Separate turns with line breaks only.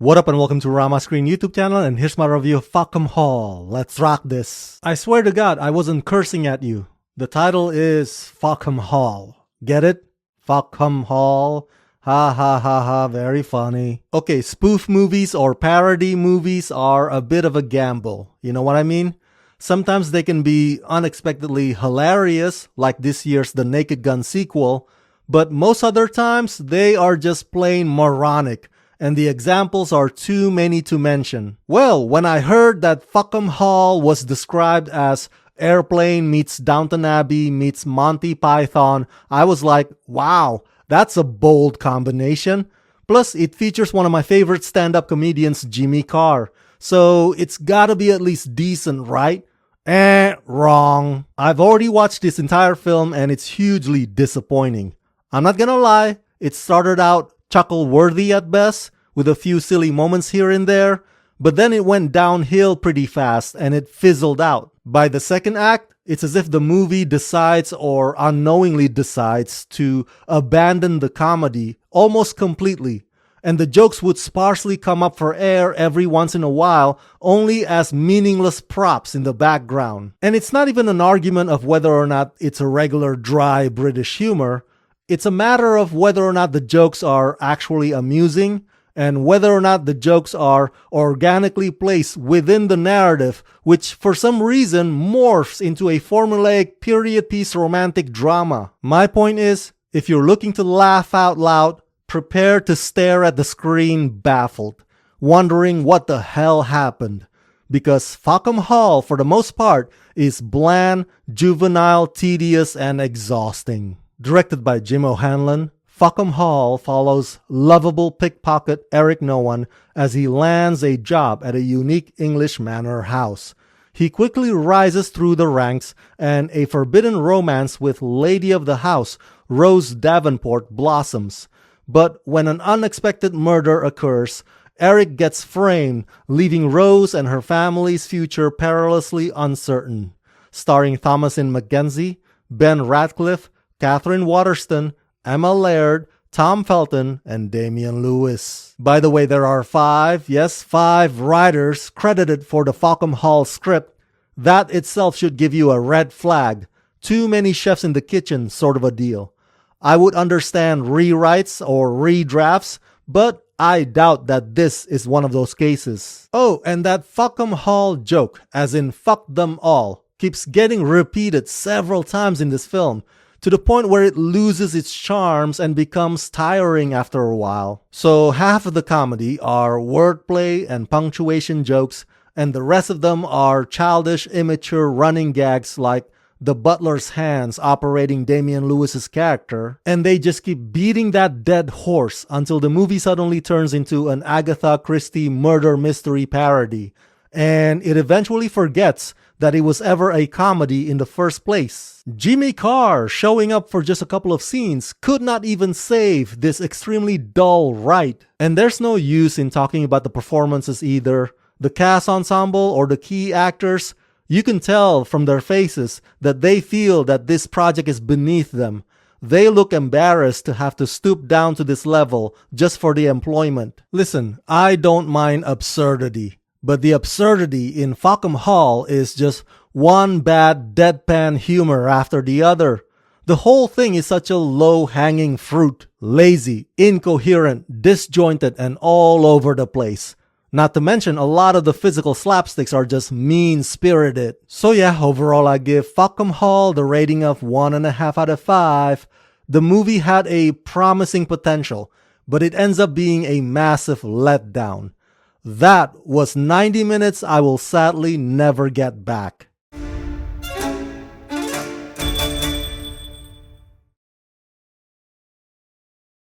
What up and welcome to Rama Screen YouTube channel, and here's my review of FACKHAM Hall. Let's rock this. I swear to God, I wasn't cursing at you. The title is FACKHAM Hall. Get it? FACKHAM Hall. Ha ha ha ha, very funny. Okay, spoof movies or parody movies are a bit of a gamble. You know what I mean? Sometimes they can be unexpectedly hilarious, like this year's The Naked Gun sequel, but most other times they are just plain moronic, and the examples are too many to mention. Well, when I heard that FACKHAM Hall was described as Airplane meets Downton Abbey meets Monty Python, I was like, wow, that's a bold combination. Plus, it features one of my favorite stand-up comedians, Jimmy Carr. So it's gotta be at least decent, right? Wrong. I've already watched this entire film and it's hugely disappointing. I'm not gonna lie, it started out chuckle-worthy at best, with a few silly moments here and there, but then it went downhill pretty fast and it fizzled out. By the second act, it's as if the movie decides or unknowingly decides to abandon the comedy almost completely, and the jokes would sparsely come up for air every once in a while, only as meaningless props in the background. And it's not even an argument of whether or not it's a regular dry British humor. It's a matter of whether or not the jokes are actually amusing, and whether or not the jokes are organically placed within the narrative, which for some reason morphs into a formulaic period piece romantic drama. My point is, if you're looking to laugh out loud, prepare to stare at the screen baffled, wondering what the hell happened. Because FACKHAM Hall, for the most part, is bland, juvenile, tedious, and exhausting. Directed by Jim O'Hanlon, FACKHAM Hall follows lovable pickpocket Eric Nolan as he lands a job at a unique English manor house. He quickly rises through the ranks, and a forbidden romance with lady of the house, Rose Davenport, blossoms. But when an unexpected murder occurs, Eric gets framed, leaving Rose and her family's future perilously uncertain. Starring Thomasin McKenzie, Ben Ratcliffe, Catherine Waterston, Emma Laird, Tom Felton, and Damian Lewis. By the way, there are five writers credited for the FACKHAM Hall script. That itself should give you a red flag. Too many chefs in the kitchen sort of a deal. I would understand rewrites or redrafts, but I doubt that this is one of those cases. Oh, and that FACKHAM Hall joke, as in fuck them all, keeps getting repeated several times in this film, to the point where it loses its charms and becomes tiring after a while. So half of the comedy are wordplay and punctuation jokes, and the rest of them are childish, immature running gags like the butler's hands operating Damian Lewis's character, and they just keep beating that dead horse until the movie suddenly turns into an Agatha Christie murder mystery parody, and it eventually forgets that it was ever a comedy in the first place. Jimmy Carr, showing up for just a couple of scenes, could not even save this extremely dull ride. And there's no use in talking about the performances either. The cast ensemble or the key actors, you can tell from their faces that they feel that this project is beneath them. They look embarrassed to have to stoop down to this level just for the employment. Listen, I don't mind absurdity, but the absurdity in FACKHAM Hall is just one bad deadpan humor after the other. The whole thing is such a low-hanging fruit. Lazy, incoherent, disjointed, and all over the place. Not to mention, a lot of the physical slapsticks are just mean-spirited. So yeah, overall I give FACKHAM Hall the rating of 1.5 out of 5. The movie had a promising potential, but it ends up being a massive letdown. That was 90 minutes I will sadly never get back.